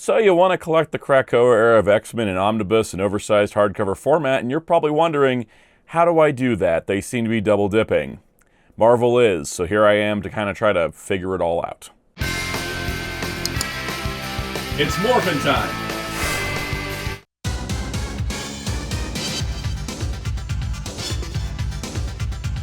So you want to collect the Krakoa era of X-Men in Omnibus and Oversized hardcover format, and you're probably wondering, how do I do that? They seem to be double dipping. Marvel is, so here I am to kind of try to figure it all out. It's morphin' time!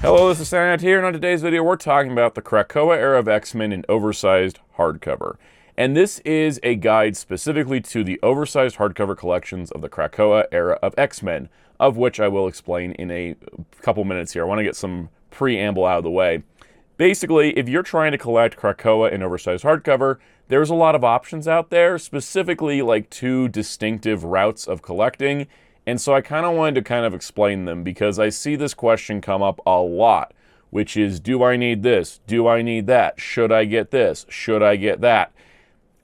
Hello, this is Soundout here, and on today's video we're talking about the Krakoa era of X-Men in Oversized hardcover. And this is a guide specifically to the oversized hardcover collections of the Krakoa era of X-Men, of which I will explain in a couple minutes here. I want to get some preamble out of the way. Basically, if you're trying to collect Krakoa in oversized hardcover, there's a lot of options out there, specifically like two distinctive routes of collecting, and so I kind of wanted to explain them because I see this question come up a lot, which is, do I need this? Do I need that? Should I get this? Should I get that?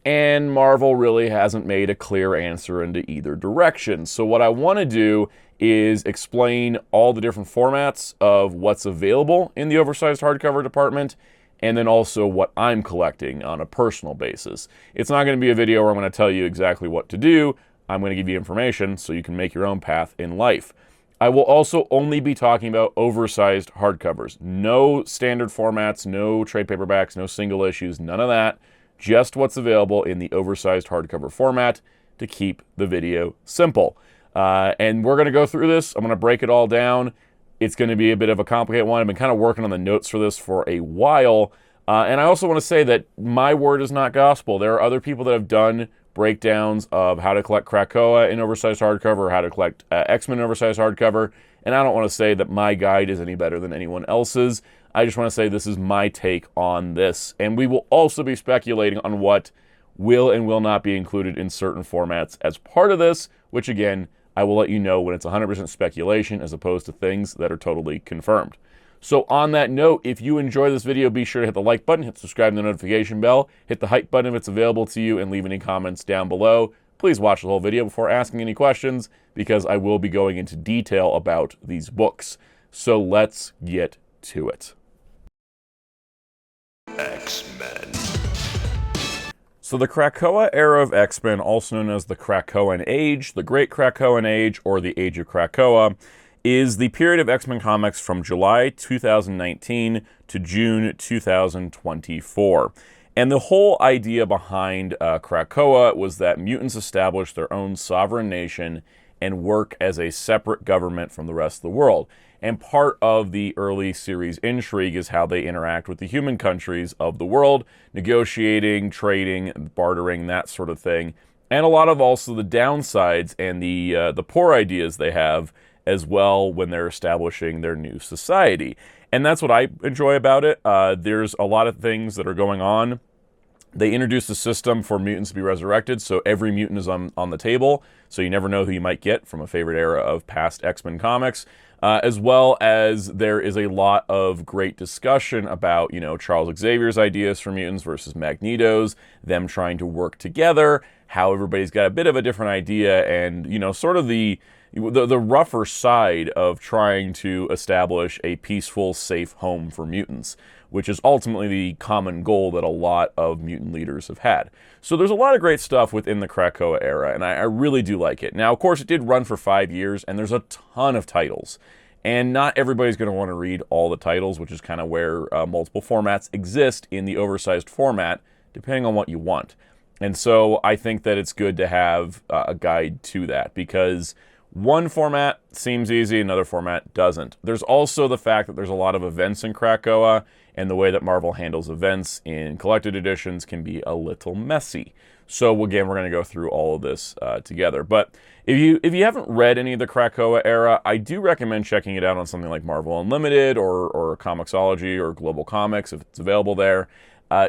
And Marvel really hasn't made a clear answer into either direction. So what I want to do is explain all the different formats of what's available in the oversized hardcover department, and then also what I'm collecting on a personal basis. It's not going to be a video where I'm going to tell you exactly what to do. I'm going to give you information so you can make your own path in life. I will also only be talking about oversized hardcovers. No standard formats, no trade paperbacks, no single issues, none of that. Just what's available in the oversized hardcover format to keep the video simple. And we're going to go through this. I'm going to break it all down. It's going to be a bit of a complicated one. I've been kind of working on the notes for this for a while. And I also want to say that my word is not gospel. There are other people that have done breakdowns of how to collect Krakoa in oversized hardcover, or how to collect X-Men in oversized hardcover. And I don't want to say that my guide is any better than anyone else's. I just want to say this is my take on this. And we will also be speculating on what will and will not be included in certain formats as part of this, which again, I will let you know when it's 100% speculation as opposed to things that are totally confirmed. So on that note, if you enjoy this video, be sure to hit the like button, hit subscribe and the notification bell, hit the hype button if it's available to you, and leave any comments down below. Please watch the whole video before asking any questions, because I will be going into detail about these books. So let's get to it. X-Men. So the Krakoa era of X-Men, also known as the Krakoan Age, the Great Krakoan Age, or the Age of Krakoa, is the period of X-Men comics from July 2019 to June 2024. And the whole idea behind Krakoa was that mutants established their own sovereign nation and work as a separate government from the rest of the world. And part of the early series intrigue is how they interact with the human countries of the world, negotiating, trading, bartering, that sort of thing. And a lot of also the downsides and the poor ideas they have as well when they're establishing their new society. And that's what I enjoy about it. There's a lot of things that are going on. They introduced a system for mutants to be resurrected, so every mutant is on the table, so you never know who you might get from a favorite era of past X-Men comics. As well as there is a lot of great discussion about, Charles Xavier's ideas for mutants versus Magneto's, them trying to work together, how everybody's got a bit of a different idea, and, sort of the rougher side of trying to establish a peaceful, safe home for mutants, which is ultimately the common goal that a lot of mutant leaders have had. So there's a lot of great stuff within the Krakoa era, and I really do like it. Now, of course, it did run for 5 years, and there's a ton of titles. And not everybody's going to want to read all the titles, which is kind of where multiple formats exist in the oversized format, depending on what you want. And so I think that it's good to have a guide to that, because one format seems easy, another format doesn't. There's also the fact that there's a lot of events in Krakoa, and the way that Marvel handles events in collected editions can be a little messy. So again, we're going to go through all of this together. But if you haven't read any of the Krakoa era, I do recommend checking it out on something like Marvel Unlimited or Comixology or Global Comics if it's available there,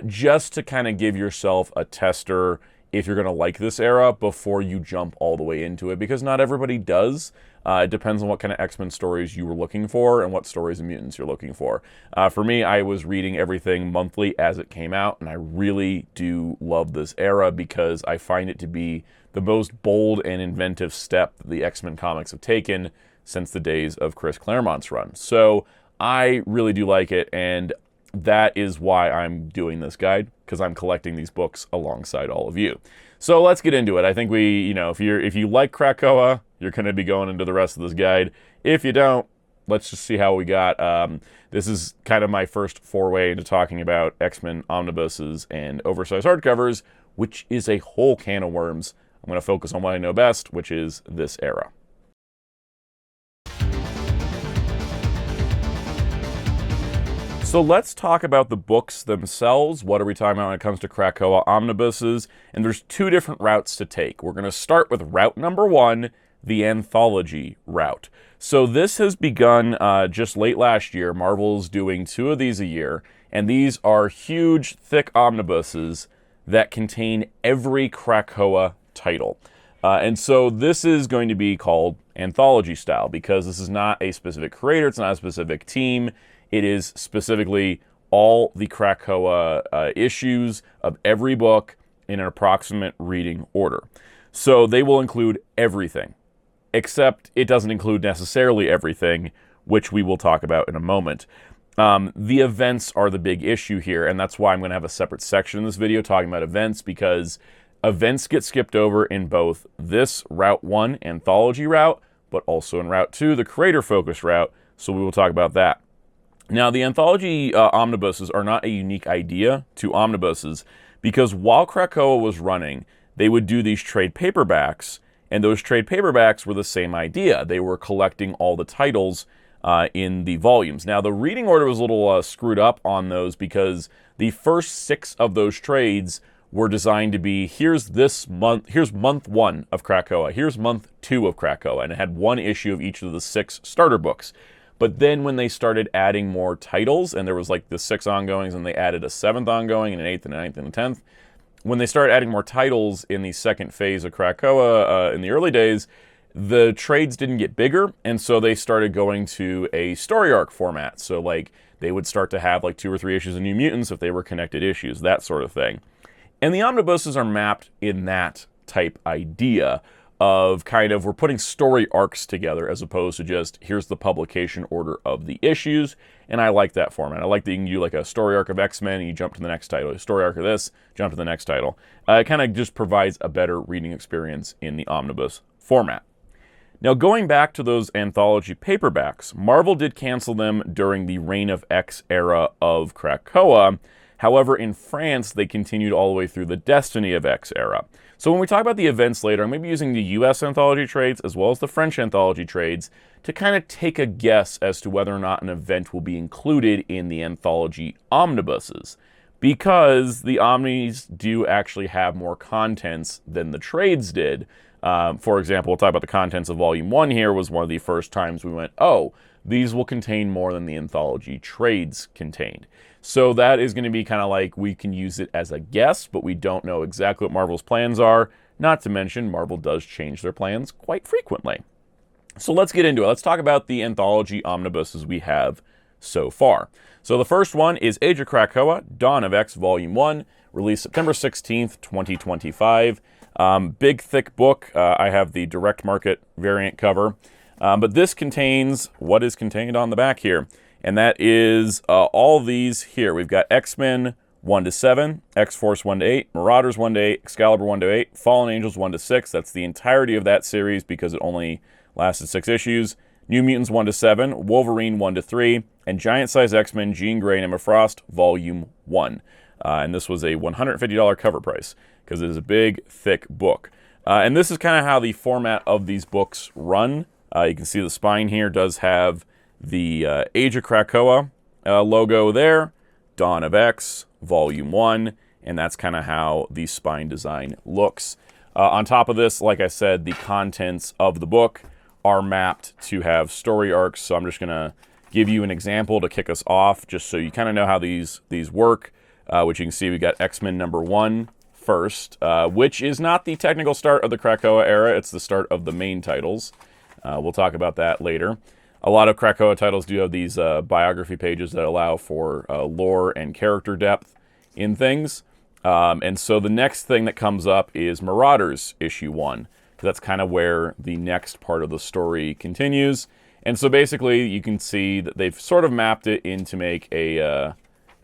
just to kind of give yourself a tester if you're going to like this era before you jump all the way into it, because not everybody does. It depends on what kind of X-Men stories you were looking for and what stories of mutants you're looking for. For me, I was reading everything monthly as it came out, and I really do love this era because I find it to be the most bold and inventive step that the X-Men comics have taken since the days of Chris Claremont's run. So I really do like it, and that is why I'm doing this guide, because I'm collecting these books alongside all of you. So let's get into it. I think if you like Krakoa, you're going to be going into the rest of this guide. If you don't, let's just see how we got. This is kind of my first foray into talking about X-Men omnibuses and oversized hardcovers, which is a whole can of worms. I'm going to focus on what I know best, which is this era. So let's talk about the books themselves. What are we talking about when it comes to Krakoa omnibuses? And there's two different routes to take. We're going to start with route number one, the Anthology route. So this has begun just late last year. Marvel's doing 2 of these a year, and these are huge, thick omnibuses that contain every Krakoa title. And so this is going to be called Anthology style, because this is not a specific creator, it's not a specific team. It is specifically all the Krakoa issues of every book in an approximate reading order. So they will include everything, except it doesn't include necessarily everything, which we will talk about in a moment. The events are the big issue here, and that's why I'm going to have a separate section in this video talking about events, because events get skipped over in both this Route 1 Anthology route, but also in Route 2, the Creator Focus route, so we will talk about that. Now, the Anthology omnibuses are not a unique idea to omnibuses, because while Krakoa was running, they would do these trade paperbacks, and those trade paperbacks were the same idea. They were collecting all the titles in the volumes. Now, the reading order was a little screwed up on those, because the first 6 of those trades were designed to be, here's month 1 of Krakoa, here's month 2 of Krakoa, and it had 1 issue of each of the 6 starter books. But then when they started adding more titles, and there was like the 6 ongoings, and they added a 7th ongoing, and an 8th, and a 9th, and a 10th, when they started adding more titles in the second phase of Krakoa in the early days, the trades didn't get bigger, and so they started going to a story arc format. So like they would start to have like 2 or 3 issues of New Mutants if they were connected issues, that sort of thing. And the omnibuses are mapped in that type idea of kind of, we're putting story arcs together as opposed to just, here's the publication order of the issues. And I like that format. I like that you can do like a story arc of X-Men and you jump to the next title. A story arc of this, jump to the next title. It kind of just provides a better reading experience in the omnibus format. Now, going back to those Anthology paperbacks, Marvel did cancel them during the Reign of X era of Krakoa. However, in France, they continued all the way through the Destiny of X era. So when we talk about the events later, I'm going to be using the US Anthology trades as well as the French Anthology trades to kind of take a guess as to whether or not an event will be included in the Anthology omnibuses, because the omnis do actually have more contents than the trades did. For example, we'll talk about the contents of Volume 1 here. Was one of the first times we went, oh, these will contain more than the Anthology trades contained. So that is going to be kind of like, we can use it as a guess, but we don't know exactly what Marvel's plans are. Not to mention, Marvel does change their plans quite frequently. So let's get into it. Let's talk about the Anthology omnibuses we have so far. So the first one is Age of Krakoa, Dawn of X, Volume 1, released September 16th, 2025. Big, thick book. I have the direct market variant cover. But this contains what is contained on the back here. And that is all these here. We've got X-Men 1-7, X-Force 1-8, Marauders 1-8, Excalibur 1-8, Fallen Angels 1-6. That's the entirety of that series because it only lasted 6 issues. New Mutants 1-7, Wolverine 1-3, and Giant Size X-Men Jean Grey and Emma Frost Volume 1. And this was a $150 cover price because it is a big, thick book. And this is kind of how the format of these books run. You can see the spine here does have the Age of Krakoa logo there, Dawn of X, Volume 1, and that's kind of how the spine design looks. On top of this, like I said, the contents of the book are mapped to have story arcs, so I'm just going to give you an example to kick us off, just so you kind of know how these work, which you can see we got X-Men number 1 first, which is not the technical start of the Krakoa era, it's the start of the main titles. We'll talk about that later. A lot of Krakoa titles do have these biography pages that allow for lore and character depth in things. And so the next thing that comes up is Marauders issue 1. That's kind of where the next part of the story continues. And so basically you can see that they've sort of mapped it in to make a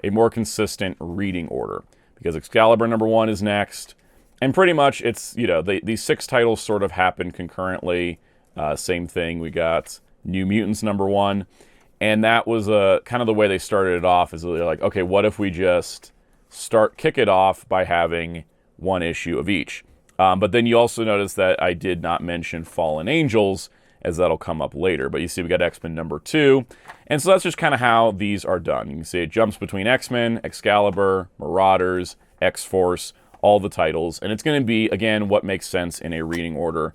a more consistent reading order. Because Excalibur #1 is next, and pretty much it's, you know, these 6 titles sort of happen concurrently. Same thing, we got New Mutants #1, and that was kind of the way they started it off, is they're like, okay, what if we just kick it off by having 1 issue of each? But then you also notice that I did not mention Fallen Angels, as that'll come up later. But you see we got X-Men #2, and so that's just kind of how these are done. You can see it jumps between X-Men, Excalibur, Marauders, X-Force, all the titles, and it's going to be, again, what makes sense in a reading order.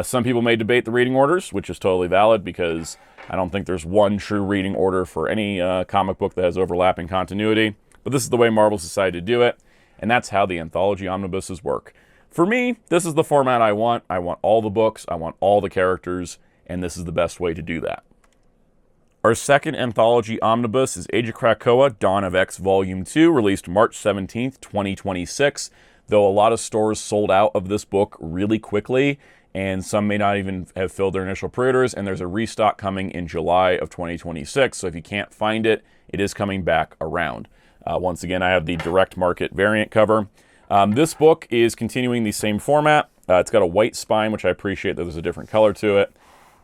Some people may debate the reading orders, which is totally valid, because I don't think there's one true reading order for any comic book that has overlapping continuity, but this is the way Marvel's decided to do it, and that's how the Anthology omnibuses work. For me, this is the format I want. I want all the books, I want all the characters, and this is the best way to do that. Our second Anthology omnibus is Age of Krakoa, Dawn of X Volume 2, released March 17th, 2026, though a lot of stores sold out of this book really quickly, and some may not even have filled their initial pre-orders, and there's a restock coming in July of 2026, so if you can't find it, it is coming back around. Once again, I have the direct market variant cover. This book is continuing the same format. It's got a white spine, which I appreciate that there's a different color to it.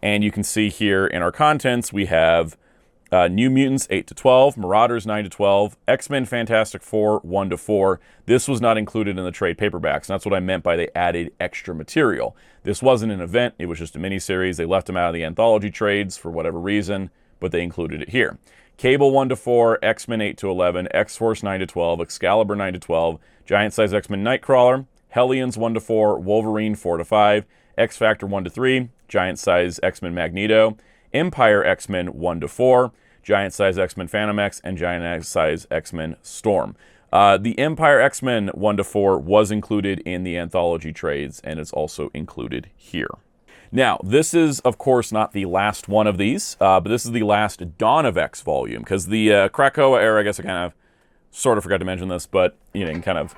And you can see here in our contents, we have New Mutants 8-12, Marauders 9-12, X-Men Fantastic Four 1-4. This was not included in the trade paperbacks, and that's what I meant by they added extra material. This wasn't an event, it was just a miniseries. They left them out of the anthology trades for whatever reason, but they included it here. Cable 1-4, X-Men 8-11, X-Force 9-12, Excalibur 9-12, Giant Size X-Men Nightcrawler, Hellions 1-4, Wolverine 4-5, X-Factor 1-3, Giant Size X-Men Magneto, Empire X-Men 1-4, Giant Size X-Men Phantom X, and Giant Size X-Men Storm. The Empire X-Men 1-4 was included in the anthology trades, and it's also included here. Now, this is, of course, not the last one of these, but this is the last Dawn of X volume, because the Krakoa era, I guess I kind of sort of forgot to mention this, but, you know, in kind of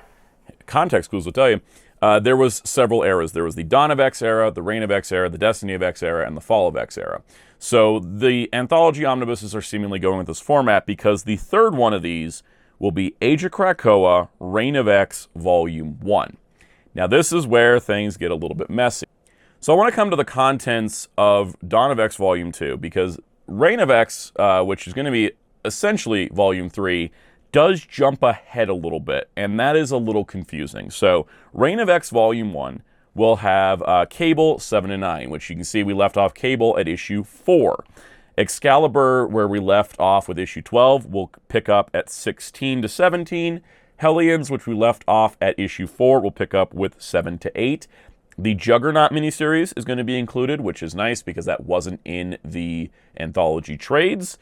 context clues will tell you, there was several eras. There was the Dawn of X era, the Reign of X era, the Destiny of X era, and the Fall of X era. So the anthology omnibuses are seemingly going with this format because the third one of these will be Age of Krakoa, Reign of X, Volume 1. Now this is where things get a little bit messy. So I want to come to the contents of Dawn of X Volume 2, because Reign of X, which is going to be essentially Volume 3, does jump ahead a little bit, and that is a little confusing. So Reign of X Volume 1 will have Cable 7-9, which you can see we left off Cable at issue 4. Excalibur, where we left off with issue 12, will pick up at 16-17. Hellions, which we left off at issue 4, will pick up with 7-8. The Juggernaut miniseries is going to be included, which is nice because that wasn't in the anthology trades.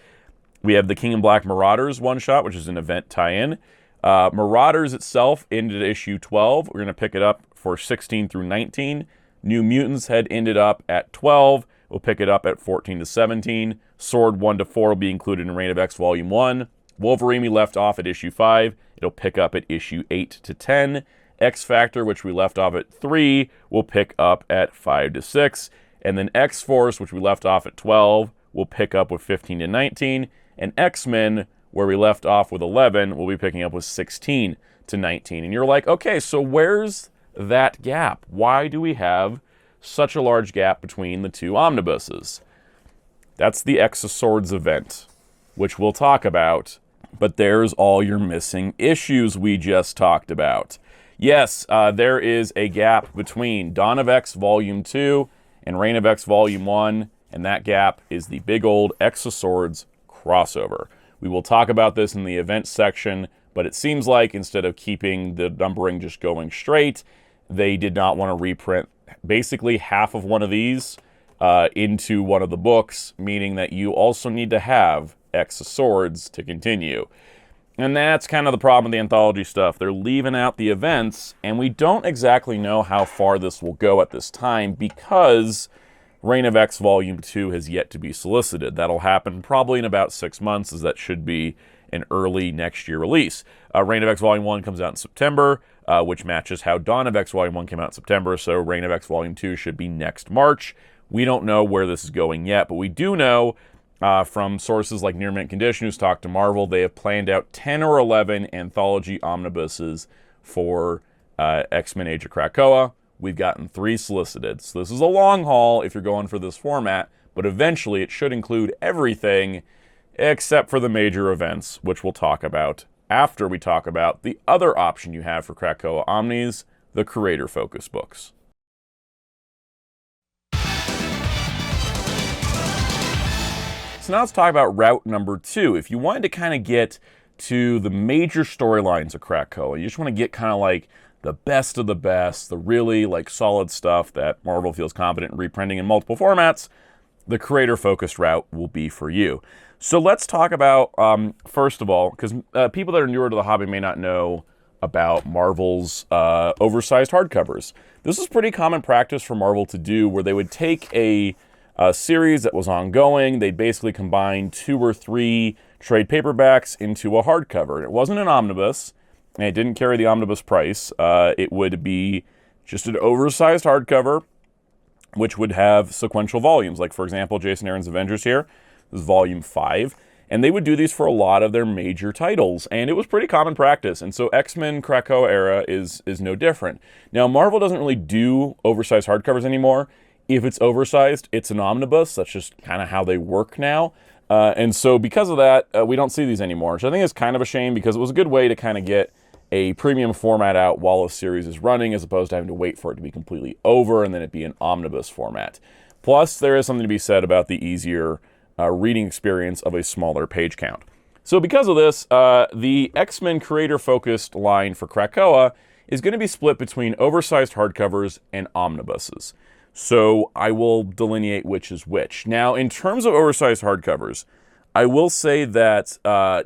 We have the King in Black Marauders one-shot, which is an event tie-in. Marauders itself ended at issue 12. We're going to pick it up for 16-19. New Mutants had ended up at 12. We'll pick it up at 14-17. Sword 1-4 will be included in Reign of X Volume 1. Wolverine we left off at issue 5. It'll pick up at issue 8-10. X-Factor, which we left off at 3, will pick up at 5-6. And then X-Force, which we left off at 12, will pick up with 15-19. And X-Men, where we left off with 11, will be picking up with 16-19. And you're like, okay, so where's that gap? Why do we have such a large gap between the two omnibuses? That's the X of Swords event, which we'll talk about. But there's all your missing issues we just talked about. Yes, there is a gap between Dawn of X Volume 2 and Reign of X Volume 1, and that gap is the big old X of Swords crossover. We will talk about this in the events section, but it seems like instead of keeping the numbering just going straight, they did not want to reprint basically half of one of these into one of the books, meaning that you also need to have X of Swords to continue. And that's kind of the problem with the anthology stuff. They're leaving out the events, and we don't exactly know how far this will go at this time because Reign of X Volume 2 has yet to be solicited. That'll happen probably in about 6 months, as that should be an early next year release. Reign of X Volume 1 comes out in September, which matches how Dawn of X Volume 1 came out in September, so Reign of X Volume 2 should be next March. We don't know where this is going yet, but we do know from sources like Near Mint Condition, who's talked to Marvel, they have planned out 10 or 11 anthology omnibuses for X-Men Age of Krakoa. We've gotten 3 solicited. So this is a long haul if you're going for this format, but eventually it should include everything except for the major events, which we'll talk about after we talk about the other option you have for Krakoa Omnis, the creator focus books. So now let's talk about route number 2. If you wanted to kind of get to the major storylines of Krakoa, you just want to get kind of like the best of the best, the really like solid stuff that Marvel feels confident in reprinting in multiple formats, the creator-focused route will be for you. So let's talk about, first of all, because people that are newer to the hobby may not know about Marvel's oversized hardcovers. This is pretty common practice for Marvel to do, where they would take a series that was ongoing, they'd basically combine 2 or 3 trade paperbacks into a hardcover. It wasn't an omnibus, and it didn't carry the omnibus price. It would be just an oversized hardcover, which would have sequential volumes. Like, for example, Jason Aaron's Avengers here. This is volume 5. And they would do these for a lot of their major titles. And it was pretty common practice. And so X-Men Krakoa era is no different. Now, Marvel doesn't really do oversized hardcovers anymore. If it's oversized, it's an omnibus. That's just kind of how they work now. And so because of that, we don't see these anymore. So I think it's kind of a shame, because it was a good way to kind of get a premium format out while a series is running, as opposed to having to wait for it to be completely over and then it be an omnibus format. Plus, there is something to be said about the easier reading experience of a smaller page count. So because of this, the X-Men creator-focused line for Krakoa is going to be split between oversized hardcovers and omnibuses. So I will delineate which is which. Now, in terms of oversized hardcovers, I will say that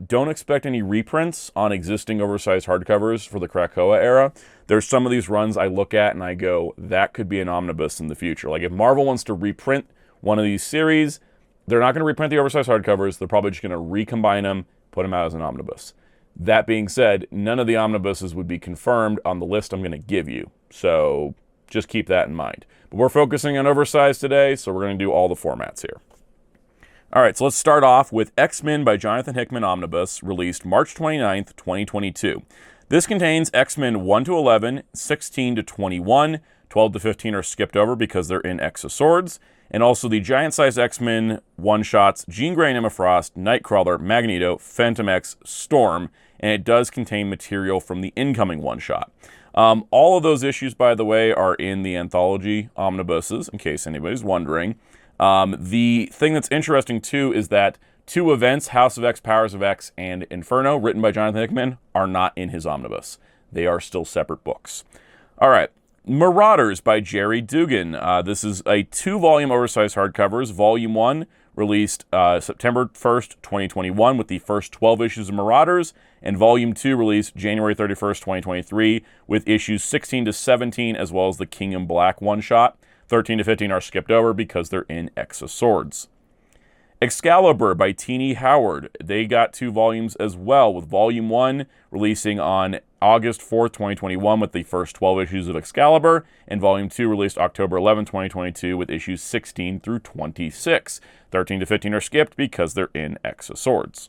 don't expect any reprints on existing oversized hardcovers for the Krakoa era. There's some of these runs I look at and I go, that could be an omnibus in the future. Like, if Marvel wants to reprint one of these series, they're not going to reprint the oversized hardcovers. They're probably just going to recombine them, put them out as an omnibus. That being said, none of the omnibuses would be confirmed on the list I'm going to give you. So just keep that in mind. But we're focusing on oversized today, so we're going to do all the formats here. All right, so let's start off with X-Men by Jonathan Hickman Omnibus, released March 29th, 2022. This contains X-Men 1 to 11, 16 to 21, 12 to 15 are skipped over because they're in X of Swords, and also the giant-sized X-Men one-shots Jean Grey and Emma Frost, Nightcrawler, Magneto, Phantom X, Storm, and it does contain material from the incoming one-shot. All of those issues, by the way, are in the Anthology omnibuses, in case anybody's wondering. The thing that's interesting, too, is that 2 events, House of X, Powers of X, and Inferno, written by Jonathan Hickman, are not in his omnibus. They are still separate books. All right. Marauders by Jerry Dugan. This is a 2-volume oversized hardcovers. Volume 1 released September 1st, 2021 with the first 12 issues of Marauders, and Volume 2 released January 31st, 2023 with issues 16 to 17 as well as the King in Black one-shot. 13 to 15 are skipped over because they're in X of Swords. Excalibur by Teenie Howard. They got 2 volumes as well, with Volume 1 releasing on August 4th, 2021 with the first 12 issues of Excalibur, and Volume 2 released October 11th, 2022 with issues 16 through 26. 13 to 15 are skipped because they're in X of Swords.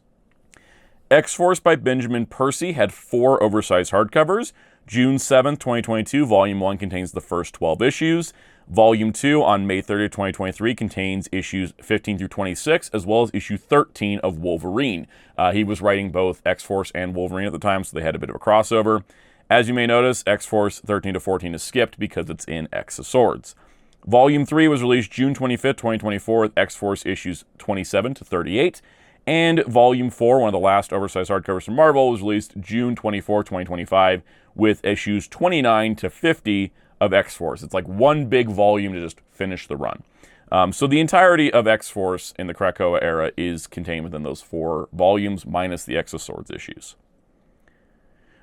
X-Force by Benjamin Percy had 4 oversized hardcovers. June 7th, 2022, Volume 1 contains the first 12 issues. Volume 2 on May 30th, 2023 contains issues 15 through 26, as well as issue 13 of Wolverine. He was writing both X-Force and Wolverine at the time, so they had a bit of a crossover. As you may notice, X-Force 13 to 14 is skipped because it's in X of Swords. Volume 3 was released June 25th, 2024 with X-Force issues 27 to 38. And Volume 4, one of the last oversized hardcovers from Marvel, was released June 24, 2025 with issues 29 to 50 of X-Force. It's like one big volume to just finish the run. So the entirety of X-Force in the Krakoa era is contained within those 4 volumes, minus the X of Swords issues.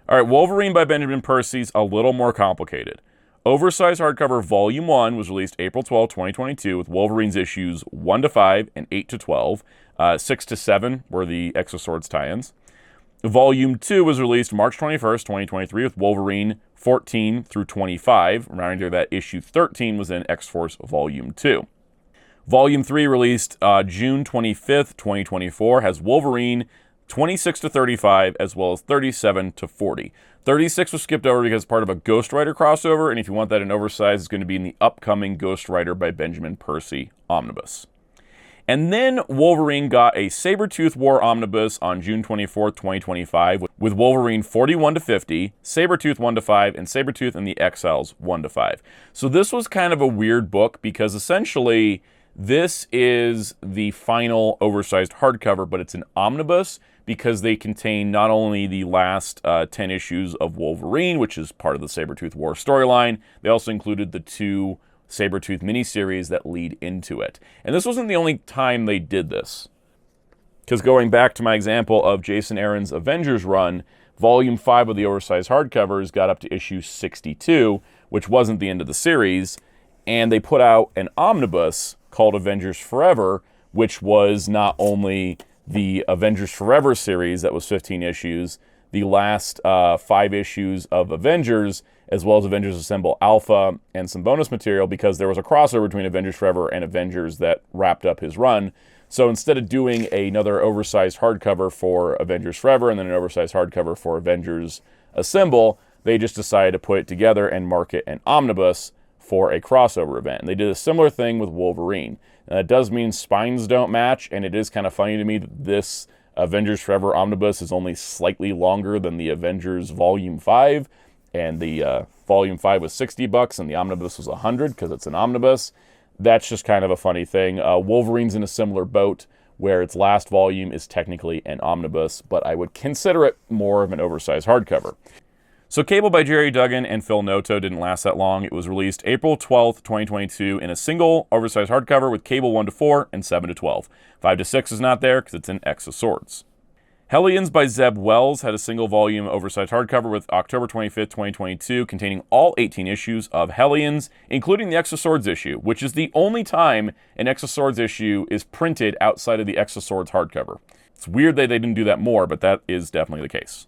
All right, Wolverine by Benjamin Percy's a little more complicated. Oversized hardcover Volume 1 was released April 12, 2022 with Wolverine's issues 1 to 5 and 8 to 12. 6 to 7 were the X of Swords tie-ins. Volume 2 was released March 21st, 2023 with Wolverine 14 through 25. Reminding you that issue 13 was in X-Force Volume 2. Volume 3, released June 25th, 2024, has Wolverine 26 to 35, as well as 37 to 40. 36 was skipped over because it's part of a Ghost Rider crossover, and if you want that in Oversized, it's going to be in the upcoming Ghost Rider by Benjamin Percy Omnibus. And then Wolverine got a Sabretooth War Omnibus on June 24th, 2025, with Wolverine 41 to 50, Sabretooth 1 to 5, and Sabretooth and the Exiles 1 to 5. So this was kind of a weird book because essentially this is the final Oversized hardcover, but it's an omnibus because they contain not only the last 10 issues of Wolverine, which is part of the Sabretooth War storyline, they also included the 2 Sabretooth miniseries that lead into it. And this wasn't the only time they did this. Because going back to my example of Jason Aaron's Avengers run, Volume 5 of the Oversized hardcovers got up to issue 62, which wasn't the end of the series, and they put out an omnibus called Avengers Forever, which was not only the Avengers Forever series that was 15 issues, the last 5 issues of Avengers, as well as Avengers Assemble Alpha and some bonus material, because there was a crossover between Avengers Forever and Avengers that wrapped up his run. So instead of doing another Oversized hardcover for Avengers Forever and then an Oversized hardcover for Avengers Assemble, they just decided to put it together and market an omnibus for a crossover event. And they did a similar thing with Wolverine. Now, that does mean spines don't match, and it is kind of funny to me that this Avengers Forever omnibus is only slightly longer than the Avengers Volume 5, and the Volume 5 was $60 and the omnibus was $100 because it's an omnibus. That's just kind of a funny thing. Wolverine's in a similar boat where its last volume is technically an omnibus, but I would consider it more of an Oversized hardcover. So Cable by Jerry Duggan and Phil Noto didn't last that long. It was released April 12th, 2022 in a single Oversized hardcover with Cable 1 to 4 and 7 to 12. 5 to 6 is not there because it's an X of Swords. Hellions by Zeb Wells had a single volume Oversized hardcover with October 25th, 2022, containing all 18 issues of Hellions, including the X of Swords issue, which is the only time an X of Swords issue is printed outside of the X of Swords hardcover. It's weird that they didn't do that more, but that is definitely the case.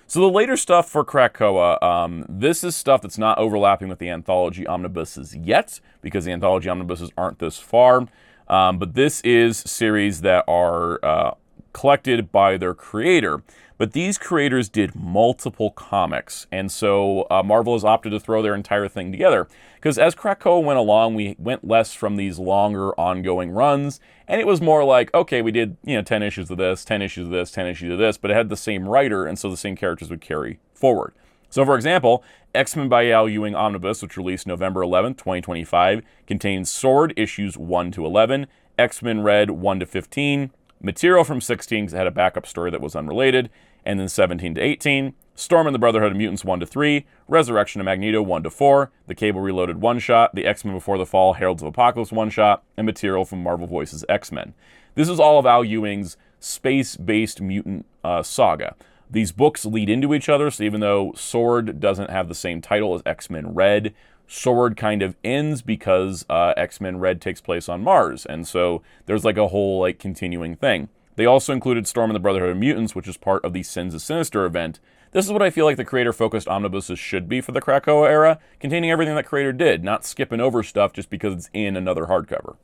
So the later stuff for Krakoa, this is stuff that's not overlapping with the Anthology omnibuses yet, because the Anthology omnibuses aren't this far, but this is series that are collected by their creator. But these creators did multiple comics, and so Marvel has opted to throw their entire thing together. Because as Krakoa went along, we went less from these longer ongoing runs, and it was more like, okay, we did 10 issues of this, 10 issues of this, 10 issues of this, but it had the same writer, and so the same characters would carry forward. So for example, X-Men by Al Ewing Omnibus, which released November 11th, 2025, contains Sword issues 1 to 11, X-Men Red 1 to 15, material from 16 because it had a backup story that was unrelated, and then 17 to 18, Storm and the Brotherhood of Mutants 1 to 3, Resurrection of Magneto 1 to 4, the Cable Reloaded one-shot, the X-Men Before the Fall Heralds of Apocalypse one-shot, and material from Marvel Voices X-Men. This is all of Al Ewing's space-based mutant saga. These books lead into each other, so even though Sword doesn't have the same title as X-Men Red, Sword kind of ends because X-Men Red takes place on Mars, and so there's like a whole continuing thing. They also included Storm and the Brotherhood of Mutants, which is part of the Sins of Sinister event. This is what I feel like the creator-focused omnibuses should be for the Krakoa era, containing everything that creator did, not skipping over stuff just because it's in another hardcover.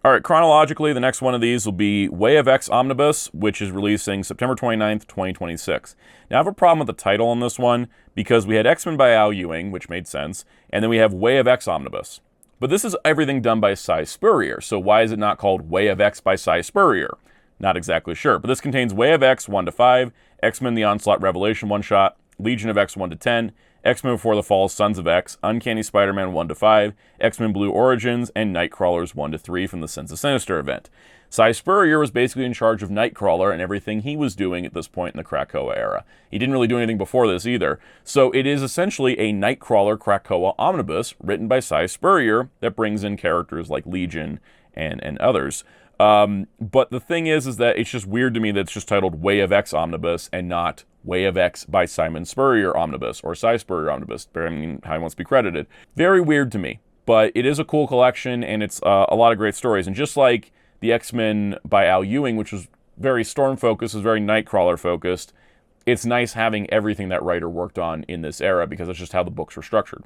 Alright, chronologically, the next one of these will be Way of X Omnibus, which is releasing September 29th, 2026. Now, I have a problem with the title on this one, because we had X-Men by Al Ewing, which made sense, and then we have Way of X Omnibus. But this is everything done by Cy Spurrier, so why is it not called Way of X by Cy Spurrier? Not exactly sure, but this contains Way of X 1 to 5, X-Men The Onslaught Revelation one-shot, Legion of X 1 to 10, X-Men Before the Fall Sons of X, Uncanny Spider-Man 1 to 5, X-Men Blue Origins, and Nightcrawlers 1 to 3 from the Sins of Sinister event. Cy Spurrier was basically in charge of Nightcrawler and everything he was doing at this point in the Krakoa era. He didn't really do anything before this either. So it is essentially a Nightcrawler Krakoa omnibus written by Cy Spurrier that brings in characters like Legion and others. But the thing is that it's just weird to me that it's just titled Way of X Omnibus and not Way of X by Simon Spurrier Omnibus or Cy Spurrier Omnibus, I mean, how he wants to be credited. Very weird to me, but it is a cool collection and it's a lot of great stories. And just like the X-Men by Al Ewing, which was very Storm-focused, was very Nightcrawler-focused, it's nice having everything that writer worked on in this era because that's just how the books were structured.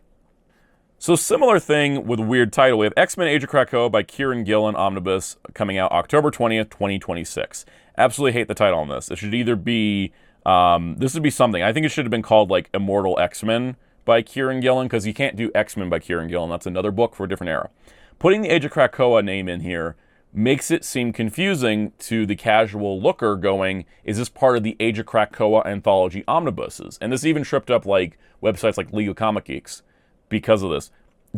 So similar thing with a weird title. We have X-Men Age of Krakoa by Kieran Gillen Omnibus coming out October 20th, 2026. Absolutely hate the title on this. It should either be, this would be something. I think it should have been called like Immortal X-Men by Kieran Gillen, because you can't do X-Men by Kieran Gillen. That's another book for a different era. Putting the Age of Krakoa name in here makes it seem confusing to the casual looker going, is this part of the Age of Krakoa Anthology omnibuses? And this even tripped up like websites like League of Comic Geeks because of this.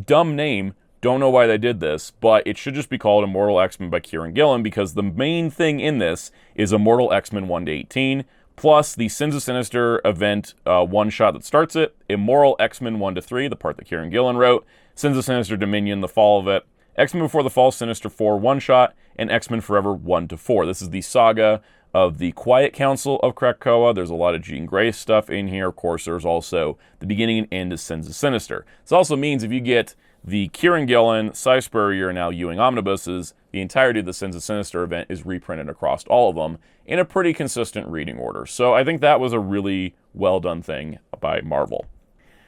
Dumb name, don't know why they did this, but it should just be called Immortal X-Men by Kieran Gillen, because the main thing in this is Immortal X-Men 1-18, plus the Sins of Sinister event one-shot that starts it, Immortal X-Men 1-3, the part that Kieran Gillen wrote, Sins of Sinister Dominion, the fall of it, X-Men Before the Fall, Sinister 4 one-shot, and X-Men Forever 1-4. This is the saga of the Quiet Council of Krakoa. There's a lot of Jean Grey stuff in here. Of course, there's also the beginning and end of Sins of Sinister. This also means if you get the Kieran Gillen, Cy Spurrier, and now Ewing omnibuses, the entirety of the Sins of Sinister event is reprinted across all of them in a pretty consistent reading order. So I think that was a really well done thing by Marvel.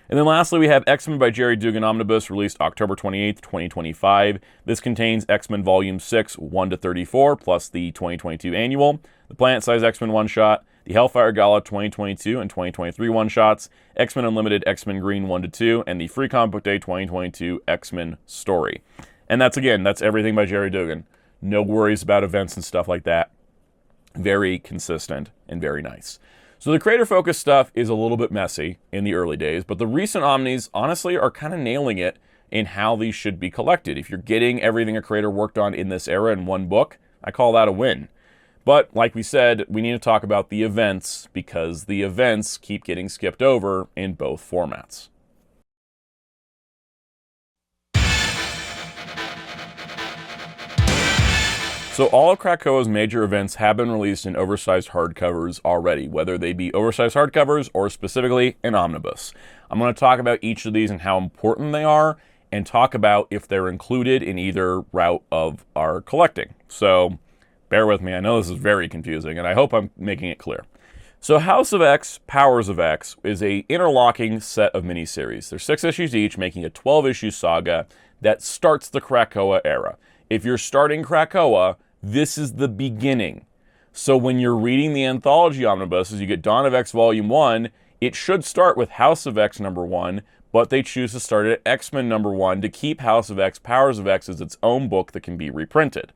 And then lastly, we have X-Men by Jerry Dugan Omnibus, released October 28th, 2025. This contains X-Men Volume 6, 1-34, plus the 2022 annual, the Planet-Size X-Men one-shot, the Hellfire Gala 2022 and 2023 one-shots, X-Men Unlimited X-Men Green 1-2, and the Free Comic Book Day 2022 X-Men story. And that's everything by Jerry Dugan. No worries about events and stuff like that. Very consistent and very nice. So the creator focus stuff is a little bit messy in the early days, but the recent Omnis honestly are kind of nailing it in how these should be collected. If you're getting everything a creator worked on in this era in one book, I call that a win. But like we said, we need to talk about the events, because the events keep getting skipped over in both formats. So all of Krakoa's major events have been released in oversized hardcovers already, whether they be oversized hardcovers or specifically an omnibus. I'm going to talk about each of these and how important they are, and talk about if they're included in either route of our collecting. So bear with me, I know this is very confusing, and I hope I'm making it clear. So House of X, Powers of X is a interlocking set of miniseries. They're 6 issues each, making a 12-issue saga that starts the Krakoa era. If you're starting Krakoa, this is the beginning. So when you're reading the Anthology omnibuses, you get Dawn of X Volume 1, it should start with House of X number 1, but they choose to start at X-Men number 1 to keep House of X, Powers of X as its own book that can be reprinted.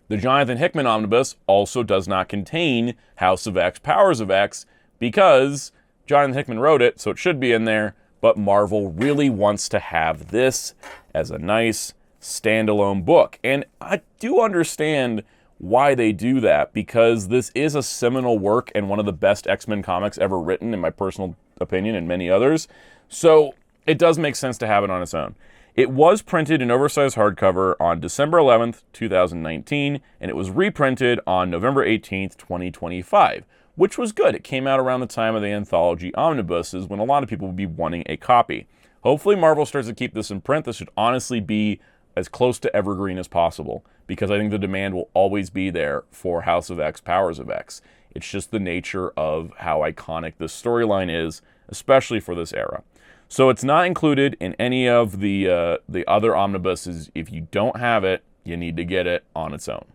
The Jonathan Hickman omnibus also does not contain House of X, Powers of X, because Jonathan Hickman wrote it, so it should be in there, but Marvel really wants to have this as a nice standalone book. And I do understand why they do that, because this is a seminal work and one of the best X-Men comics ever written, in my personal opinion, and many others. So it does make sense to have it on its own. It was printed in oversized hardcover on December 11th, 2019, and it was reprinted on November 18th, 2025, which was good. It came out around the time of the Anthology omnibuses, when a lot of people would be wanting a copy. Hopefully Marvel starts to keep this in print. This should honestly be as close to evergreen as possible, because I think the demand will always be there for House of X, Powers of X. It's just the nature of how iconic this storyline is, especially for this era. So it's not included in any of the other omnibuses. If you don't have it, you need to get it on its own.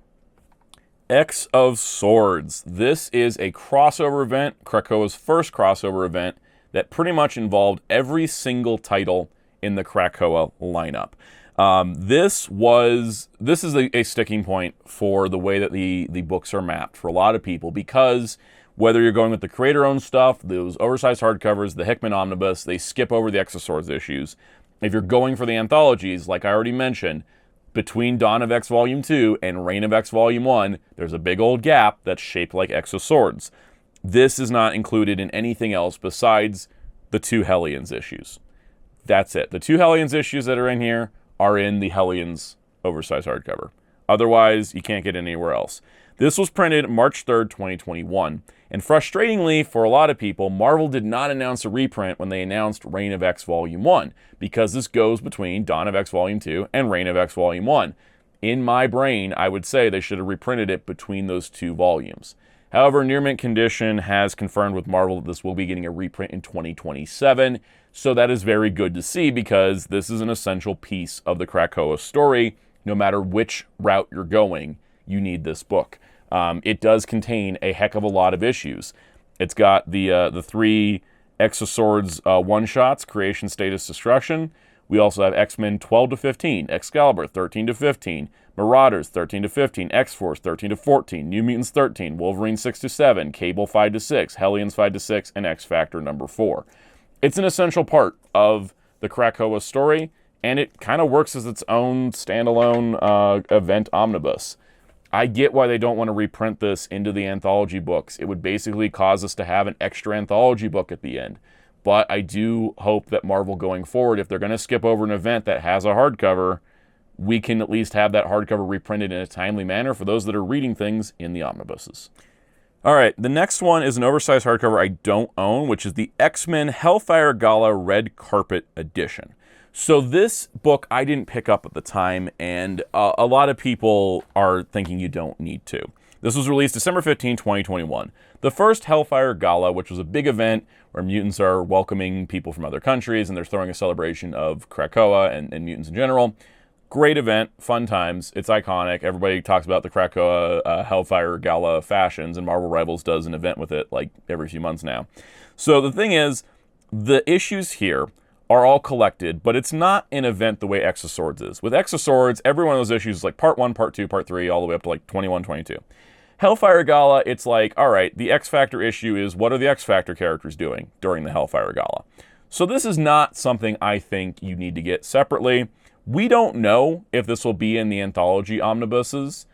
X of Swords. This is a crossover event, Krakoa's first crossover event, that pretty much involved every single title in the Krakoa lineup. This is a sticking point for the way that the books are mapped for a lot of people, because whether you're going with the creator-owned stuff, those oversized hardcovers, the Hickman Omnibus, they skip over the X of Swords issues. If you're going for the anthologies, like I already mentioned, between Dawn of X Volume 2 and Reign of X Volume 1, there's a big old gap that's shaped like X of Swords. This is not included in anything else besides the 2 Hellions issues. That's it. The 2 Hellions issues that are in here are in the Hellions oversized hardcover. Otherwise, you can't get it anywhere else. This was printed March 3rd, 2021. And frustratingly, for a lot of people, Marvel did not announce a reprint when they announced Reign of X Volume 1, because this goes between Dawn of X Volume 2 and Reign of X Volume 1. In my brain, I would say they should have reprinted it between those 2 volumes. However, near mint condition has confirmed with Marvel that this will be getting a reprint in 2027, so that is very good to see because this is an essential piece of the Krakoa story. No matter which route you're going, you need this book. It does contain a heck of a lot of issues. It's got the 3 Exoswords one-shots, Creation, Status, Destruction. We also have X-Men 12 to 15, Excalibur 13 to 15, Marauders 13 to 15, X-Force 13 to 14, New Mutants 13, Wolverine 6 to 7, Cable 5 to 6, Hellions 5 to 6, and X-Factor number 4. It's an essential part of the Krakoa story, and it kind of works as its own standalone event omnibus. I get why they don't want to reprint this into the anthology books. It would basically cause us to have an extra anthology book at the end. But I do hope that Marvel going forward, if they're going to skip over an event that has a hardcover, we can at least have that hardcover reprinted in a timely manner for those that are reading things in the omnibuses. All right, the next one is an oversized hardcover I don't own, which is the X-Men Hellfire Gala Red Carpet Edition. So this book I didn't pick up at the time, and a lot of people are thinking you don't need to. This was released December 15, 2021. The first Hellfire Gala, which was a big event where mutants are welcoming people from other countries, and they're throwing a celebration of Krakoa and mutants in general. Great event, fun times, it's iconic. Everybody talks about the Krakoa Hellfire Gala fashions, and Marvel Rivals does an event with it like every few months now. So the thing is, the issues here are all collected, but it's not an event the way Exoswords is. With Exoswords, every one of those issues is like part 1, part 2, part 3, all the way up to like 21, 22. Hellfire Gala, it's like, all right, the X-Factor issue is what are the X-Factor characters doing during the Hellfire Gala? So this is not something I think you need to get separately. We don't know if this will be in the anthology omnibuses,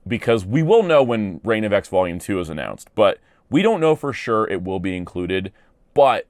because we will know when Reign of X Volume 2 is announced, but we don't know for sure it will be included. But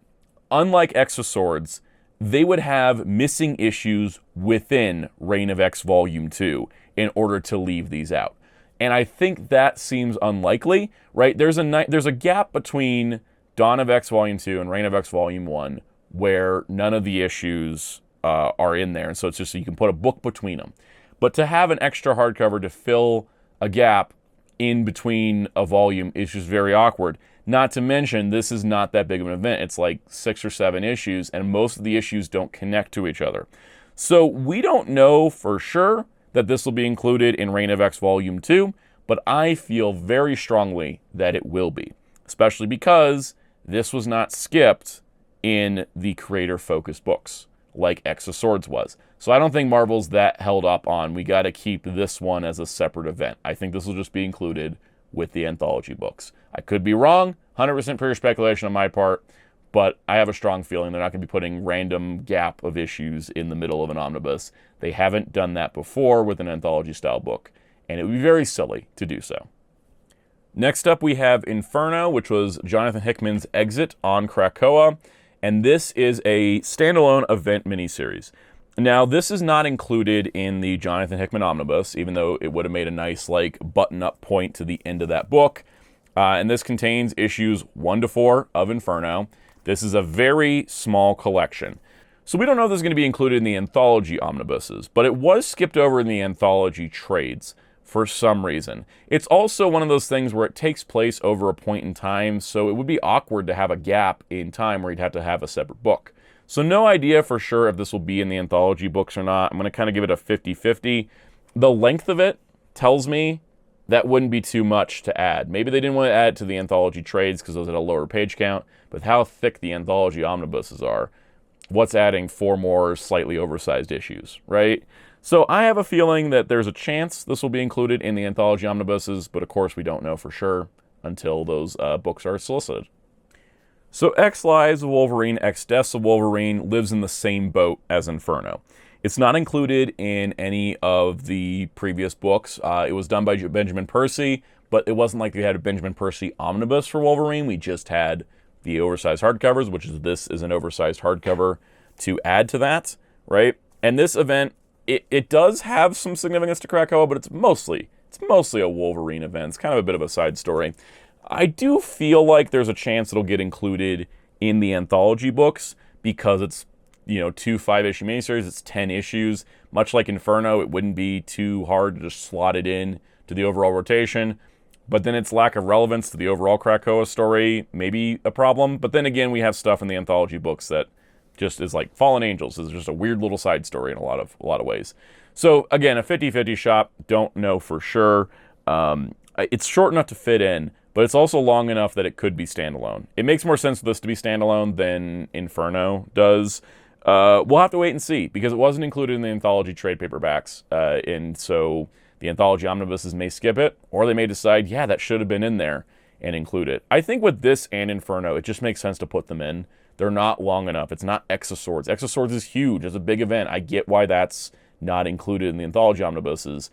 unlike Exoswords, they would have missing issues within Reign of X Volume 2 in order to leave these out. And I think that seems unlikely, right? There's a gap between Dawn of X Volume 2 and Reign of X Volume 1 where none of the issues are in there. And so it's just so you can put a book between them. But to have an extra hardcover to fill a gap in between a volume is just very awkward. Not to mention, this is not that big of an event. It's like 6 or 7 issues, and most of the issues don't connect to each other. So we don't know for sure that this will be included in Reign of X Volume 2, but I feel very strongly that it will be, especially because this was not skipped in the creator-focused books like Exoswords was. So I don't think Marvel's that held up on, we got to keep this one as a separate event. I think this will just be included with the anthology books. I could be wrong, 100% pure speculation on my part, but I have a strong feeling they're not going to be putting random gap of issues in the middle of an omnibus. They haven't done that before with an anthology-style book, and it would be very silly to do so. Next up, we have Inferno, which was Jonathan Hickman's exit on Krakoa, and this is a standalone event miniseries. Now, this is not included in the Jonathan Hickman omnibus, even though it would have made a nice, like, button-up point to the end of that book. And this contains issues 1 to 4 of Inferno. This is a very small collection. So we don't know if this is going to be included in the anthology omnibuses, but it was skipped over in the anthology trades for some reason. It's also one of those things where it takes place over a point in time, so it would be awkward to have a gap in time where you'd have to have a separate book. So no idea for sure if this will be in the anthology books or not. I'm going to kind of give it a 50-50. The length of it tells me that wouldn't be too much to add. Maybe they didn't want to add it to the anthology trades because those had a lower page count, but how thick the anthology omnibuses are, what's adding 4 more slightly oversized issues, right? So I have a feeling that there's a chance this will be included in the anthology omnibuses, but of course we don't know for sure until those books are solicited. So X Lives of Wolverine, X Deaths of Wolverine lives in the same boat as Inferno. It's not included in any of the previous books. It was done by Benjamin Percy, but it wasn't like we had a Benjamin Percy omnibus for Wolverine. We just had the oversized hardcovers, which is this is an oversized hardcover to add to that, right? And this event, it does have some significance to Krakoa, but it's mostly a Wolverine event. It's kind of a bit of a side story. I do feel like there's a chance it'll get included in the anthology books because it's, 2 5-issue miniseries. It's 10 issues. Much like Inferno, it wouldn't be too hard to just slot it in to the overall rotation. but then its lack of relevance to the overall Krakoa story may be a problem. But then again, we have stuff in the anthology books that just is like Fallen Angels is just a weird little side story in a lot of ways. So again, a 50-50 shop, don't know for sure. It's short enough to fit in, but it's also long enough that it could be standalone. It makes more sense for this to be standalone than Inferno does. We'll have to wait and see, because it wasn't included in the anthology trade paperbacks, and so the anthology omnibuses may skip it, or they may decide, yeah, that should have been in there, and include it. I think with this and Inferno, it just makes sense to put them in. They're not long enough. It's not Exoswords. Exoswords is huge. It's a big event. I get why that's not included in the anthology omnibuses.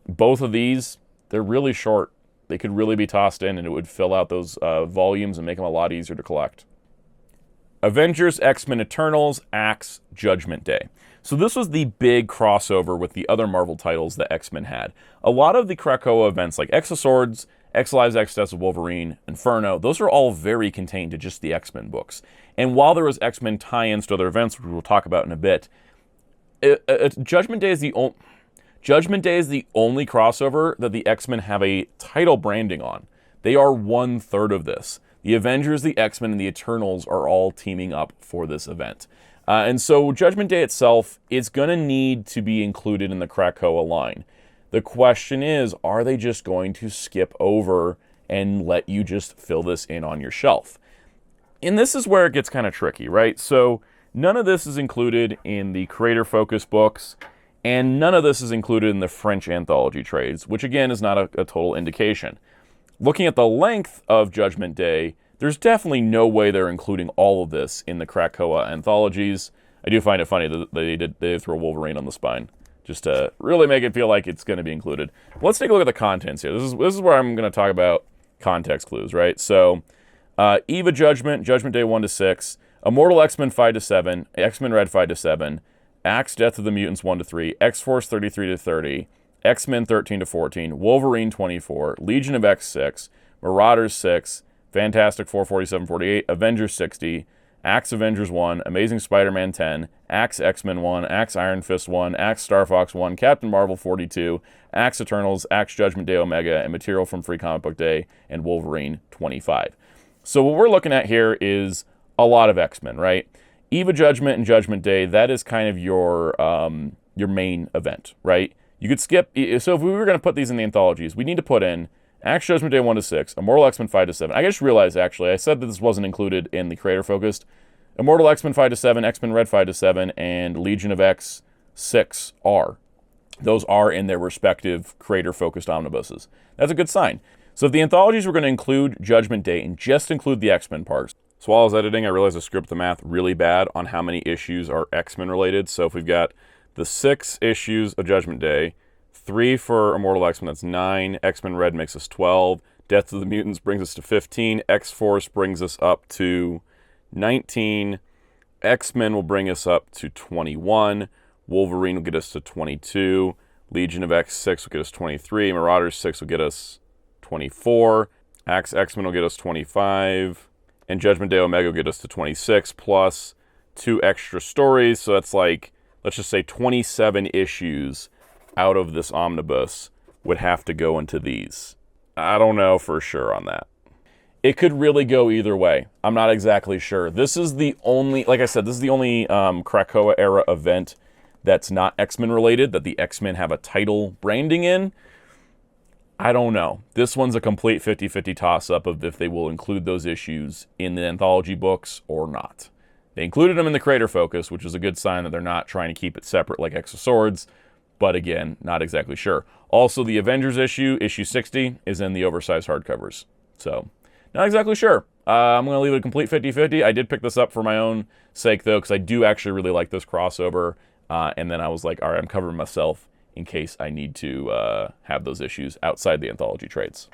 Both of these, they're really short. They could really be tossed in, and it would fill out those volumes and make them a lot easier to collect. Avengers, X-Men Eternals, Axe, Judgment Day. So this was the big crossover with the other Marvel titles that X-Men had. A lot of the Krakoa events like Exoswords, X-Lives, X-Deaths of Wolverine, Inferno, those are all very contained to just the X-Men books. And while there was X-Men tie-ins to other events, which we'll talk about in a bit, Judgment Day is the only crossover that the X-Men have a title branding on. They are 1/3 of this. The Avengers, the X-Men, and the Eternals are all teaming up for this event. And so Judgment Day itself is going to need to be included in the Krakoa line. The question is, are they just going to skip over and let you just fill this in on your shelf? And this is where it gets kind of tricky, right? So none of this is included in the creator focus books, and none of this is included in the French anthology trades, which again is not a total indication. Looking at the length of Judgment Day, there's definitely no way they're including all of this in the Krakoa anthologies. I do find it funny that they throw Wolverine on the spine, just to really make it feel like it's going to be included. Let's take a look at the contents here. This is where I'm going to talk about context clues, right? So, Eva Judgment, Judgment Day 1-6, Immortal X-Men 5-7, X-Men Red 5-7, Axe Death of the Mutants 1-3, X-Force 33-30, X-Men 13-14, Wolverine 24, Legion of X 6, Marauders 6, Fantastic Four 47-48, Avengers 60, Axe Avengers 1, Amazing Spider-Man 10, Axe X-Men 1, Axe Iron Fist 1, Axe Star Fox 1, Captain Marvel 42, Axe Eternals, Axe Judgment Day Omega, and material from Free Comic Book Day, and Wolverine 25. So what we're looking at here is a lot of X-Men, right? Eva Judgment and Judgment Day, that is kind of your main event, right? You could skip, so if we were going to put these in the anthologies, we need to put in Axe Judgment Day 1-6, Immortal X-Men 5-7. I just realized, actually, I said that this wasn't included in the creator-focused. Immortal X-Men 5-7, X-Men Red 5-7, and Legion of X 6 are. Those are in their respective creator-focused omnibuses. That's a good sign. So if the anthologies were going to include Judgment Day and just include the X-Men parts, so while I was editing, I realized I screwed the math really bad on how many issues are X-Men related. So if we've got the 6 issues of Judgment Day, 3 for Immortal X-Men, that's 9. X-Men Red makes us 12. Death of the Mutants brings us to 15. X-Force brings us up to 19. X-Men will bring us up to 21. Wolverine will get us to 22. Legion of X 6 will get us 23. Marauders 6 will get us 24. Axe X-Men will get us 25. And Judgment Day Omega will get us to 26, plus 2 extra stories. So that's like, let's just say 27 issues out of this omnibus would have to go into these. I don't know for sure on that. It could really go either way. I'm not exactly sure. This is the only, like I said, this is the only Krakoa era event that's not X-Men related, that the X-Men have a title branding in. I don't know. This one's a complete 50-50 toss-up of if they will include those issues in the anthology books or not. They included them in the creator focus, which is a good sign that they're not trying to keep it separate like Exoswords, but again, not exactly sure. Also, the Avengers issue 60, is in the oversized hardcovers. So, not exactly sure. I'm going to leave it a complete 50-50. I did pick this up for my own sake, though, because I do actually really like this crossover. And then I was like, all right, I'm covering myself in case I need to have those issues outside the anthology trades.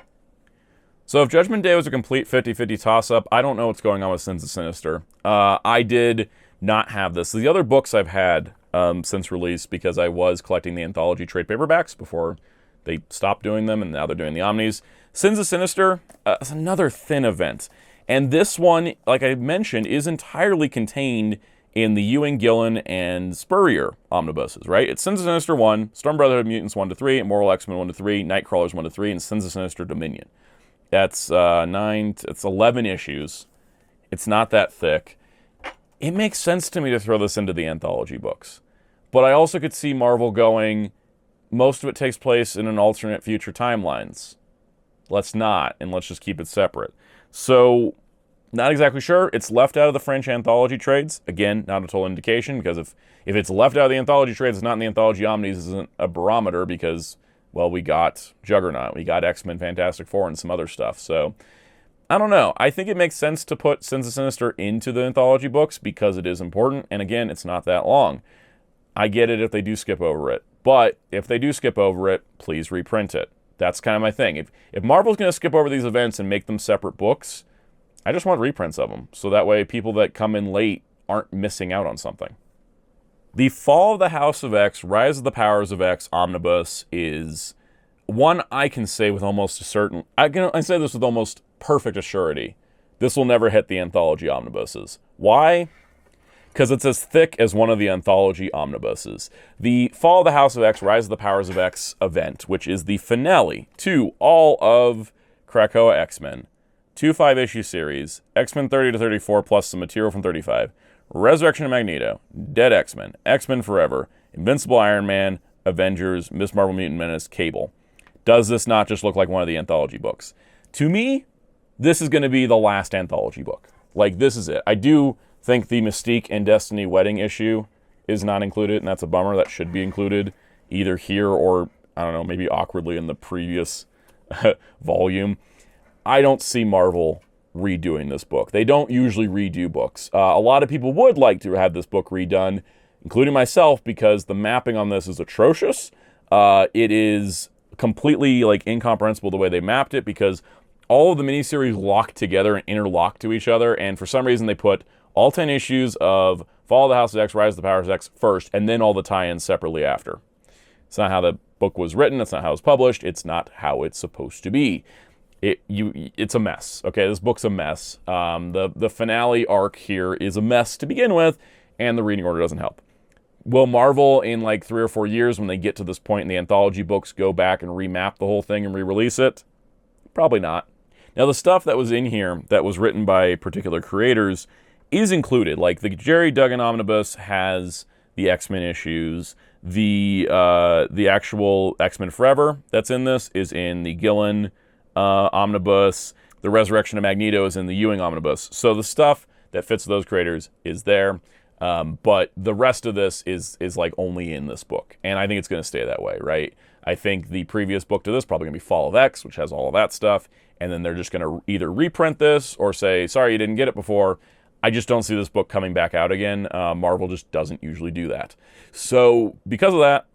So if Judgment Day was a complete 50-50 toss-up, I don't know what's going on with Sins of Sinister. I did not have this. The other books I've had since release, because I was collecting the anthology trade paperbacks before they stopped doing them, and now they're doing the Omnis. Sins of Sinister is another thin event. And this one, like I mentioned, is entirely contained in the Ewing, Gillen, and Spurrier omnibuses, right? It's Sins of Sinister 1, Storm Brotherhood Mutants 1-3, Immortal X-Men 1-3, Nightcrawlers 1-3, and Sins of Sinister Dominion. That's it's 11 issues. It's not that thick. It makes sense to me to throw this into the anthology books. But I also could see Marvel going, most of it takes place in an alternate future timelines. Let's not, and let's just keep it separate. So, not exactly sure. It's left out of the French anthology trades. Again, not a total indication, because if it's left out of the anthology trades, it's not in the anthology omnis, isn't a barometer, because, well, we got Juggernaut, we got X-Men Fantastic Four, and some other stuff. So, I don't know. I think it makes sense to put Sins of Sinister into the anthology books, because it is important, and again, it's not that long. I get it if they do skip over it. But if they do skip over it, please reprint it. That's kind of my thing. If Marvel's going to skip over these events and make them separate books, I just want reprints of them, so that way people that come in late aren't missing out on something. The Fall of the House of X, Rise of the Powers of X omnibus is one I can say with almost a certain... I say this with almost perfect assurity. This will never hit the anthology omnibuses. Why? Because it's as thick as one of the anthology omnibuses. The Fall of the House of X, Rise of the Powers of X event, which is the finale to all of Krakoa X-Men. 2 5-issue series, X-Men 30-34 plus some material from 35, Resurrection of Magneto, Dead X-Men, X-Men Forever, Invincible Iron Man, Avengers, Miss Marvel Mutant Menace, Cable. Does this not just look like one of the anthology books? To me, this is going to be the last anthology book. Like, this is it. I do think the Mystique and Destiny wedding issue is not included, and that's a bummer. That should be included either here or, I don't know, maybe awkwardly in the previous volume. I don't see Marvel redoing this book. They don't usually redo books. A lot of people would like to have this book redone, including myself, because the mapping on this is atrocious. It is completely incomprehensible the way they mapped it, because all of the miniseries lock together and interlock to each other, and for some reason they put all 10 issues of Fall of the House of X, Rise of the Powers of X first, and then all the tie-ins separately after. It's not how the book was written. It's not how it was published. It's not how it's supposed to be. It's a mess. Okay, this book's a mess. The finale arc here is a mess to begin with, and the reading order doesn't help. Will Marvel, in 3 or 4 years, when they get to this point in the anthology books, go back and remap the whole thing and re-release it? Probably not. Now, the stuff that was in here that was written by particular creators is included. Like, the Jerry Duggan Omnibus has the X-Men issues. The actual X-Men Forever that's in this is in the Gillen Omnibus. The Resurrection of Magneto is in the Ewing Omnibus. So the stuff that fits those creators is there. But the rest of this is only in this book. And I think it's going to stay that way, right? I think the previous book to this is probably going to be Fall of X, which has all of that stuff. And then they're just going to either reprint this or say, sorry, you didn't get it before. I just don't see this book coming back out again. Marvel just doesn't usually do that. So because of that,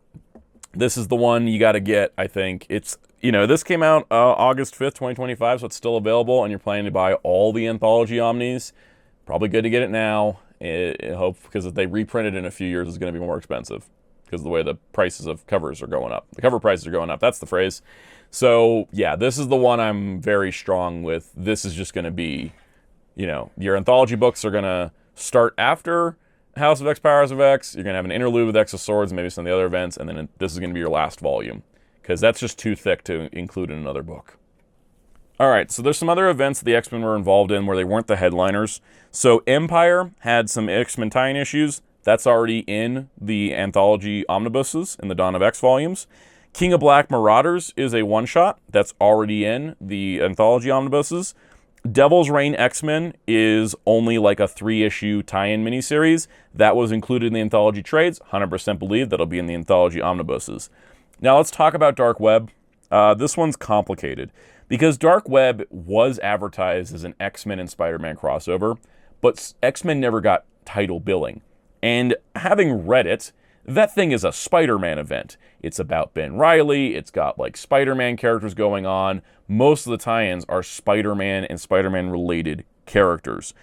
this is the one you got to get, I think. It's, this came out August 5th, 2025, so it's still available, and you're planning to buy all the anthology omnis. Probably good to get it now. I hope, because if they reprint it in a few years, it's going to be more expensive because of the way the prices of covers are going up. The cover prices are going up. That's the phrase. So, yeah, this is the one I'm very strong with. This is just going to be, your anthology books are going to start after House of X, Powers of X. You're going to have an interlude with X of Swords and maybe some of the other events, and then this is going to be your last volume, because that's just too thick to include in another book. All right, so there's some other events the X-Men were involved in where they weren't the headliners. So Empire had some X-Men tie-in issues. That's already in the anthology omnibuses in the Dawn of X volumes. King of Black Marauders is a one-shot. That's already in the anthology omnibuses. Devil's Reign X-Men is only like a 3-issue tie-in miniseries. That was included in the anthology trades. 100% believe that'll be in the anthology omnibuses. Now let's talk about Dark Web. This one's complicated because Dark Web was advertised as an X-Men and Spider-Man crossover, but X-Men never got title billing. And having read it, that thing is a Spider-Man event. It's about Ben Reilly. It's got Spider-Man characters going on. Most of the tie-ins are Spider-Man and Spider-Man related characters.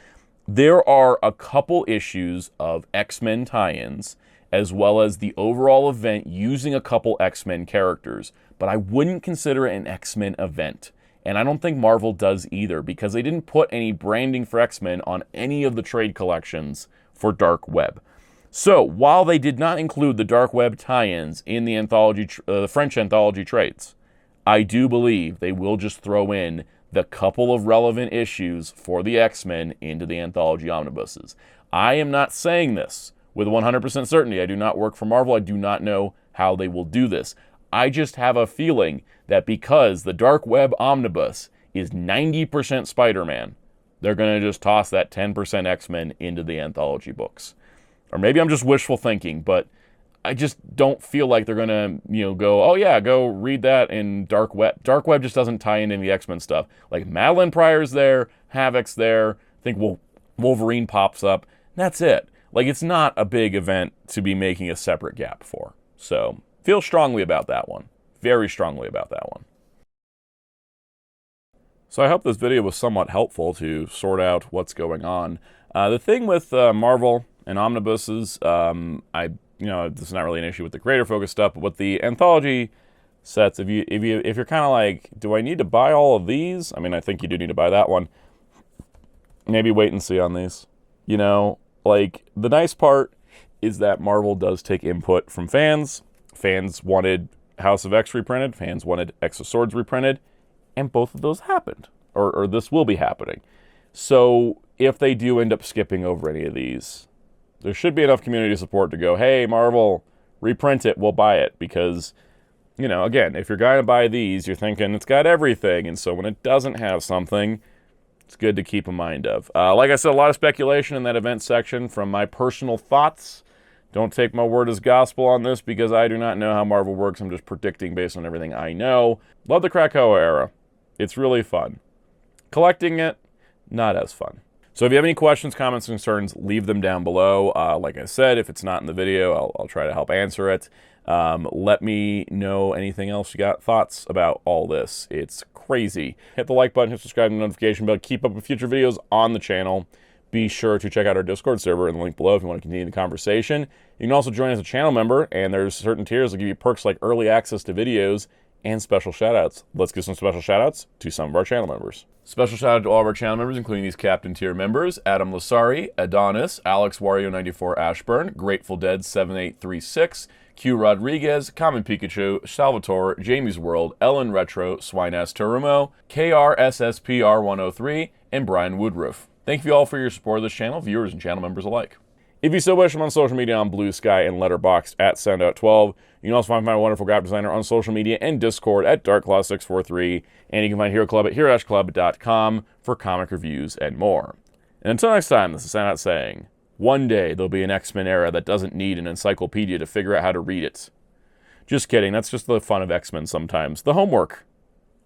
There are a couple issues of X-Men tie-ins, as well as the overall event using a couple X-Men characters, but I wouldn't consider it an X-Men event. And I don't think Marvel does either, because they didn't put any branding for X-Men on any of the trade collections for Dark Web. So, while they did not include the Dark Web tie-ins in the anthology, the French anthology trades, I do believe they will just throw in the couple of relevant issues for the X-Men into the anthology omnibuses. I am not saying this with 100% certainty. I do not work for Marvel. I do not know how they will do this. I just have a feeling that because the Dark Web omnibus is 90% Spider-Man, they're going to just toss that 10% X-Men into the anthology books. Or maybe I'm just wishful thinking, but I just don't feel like they're going to, go, oh yeah, go read that in Dark Web. Dark Web just doesn't tie into the X-Men stuff. Like Madeline Pryor's there, Havoc's there, I think Wolverine pops up. That's it. Like, it's not a big event to be making a separate gap for. So, feel strongly about that one. Very strongly about that one. So I hope this video was somewhat helpful to sort out what's going on. The thing with Marvel and omnibuses, this is not really an issue with the creator focus stuff, but with the anthology sets, if you're kind of like, do I need to buy all of these? I mean, I think you do need to buy that one. Maybe wait and see on these. Like, the nice part is that Marvel does take input from fans. Fans wanted House of X reprinted. Fans wanted X of Swords reprinted. And both of those happened. Or this will be happening. So, if they do end up skipping over any of these, there should be enough community support to go, hey, Marvel, reprint it, we'll buy it. Because, again, if you're going to buy these, you're thinking it's got everything. And so when it doesn't have something, it's good to keep in mind of. Like I said, a lot of speculation in that event section from my personal thoughts. Don't take my word as gospel on this because I do not know how Marvel works. I'm just predicting based on everything I know. Love the Krakoa era. It's really fun. Collecting it, not as fun. So if you have any questions, comments, concerns, leave them down below. Like I said, if it's not in the video, I'll try to help answer it. Let me know anything else you got thoughts about all this. It's crazy. Hit the like button, hit subscribe, and the notification bell. Keep up with future videos on the channel. Be sure to check out our Discord server in the link below if you want to continue the conversation. You can also join as a channel member, and there's certain tiers that give you perks like early access to videos and special shoutouts. Let's give some special shoutouts to some of our channel members. Special shout out to all of our channel members, including these Captain Tier members: Adam Lasari, Adonis, Alex Wario94 Ashburn, Grateful Dead 7836, Q Rodriguez, Common Pikachu, Salvatore, Jamie's World, Ellen Retro, Swineass Terumo, KRSSPR103, and Brian Woodruff. Thank you all for your support of this channel, viewers and channel members alike. If you so wish, I'm on social media on Blue Sky and Letterboxd at Soundout12. You can also find my wonderful graphic designer on social media and Discord at DarkClaw643. And you can find Hero Club at hero-club.com for comic reviews and more. And until next time, this is Soundout saying, one day there'll be an X-Men era that doesn't need an encyclopedia to figure out how to read it. Just kidding, that's just the fun of X-Men sometimes. The homework.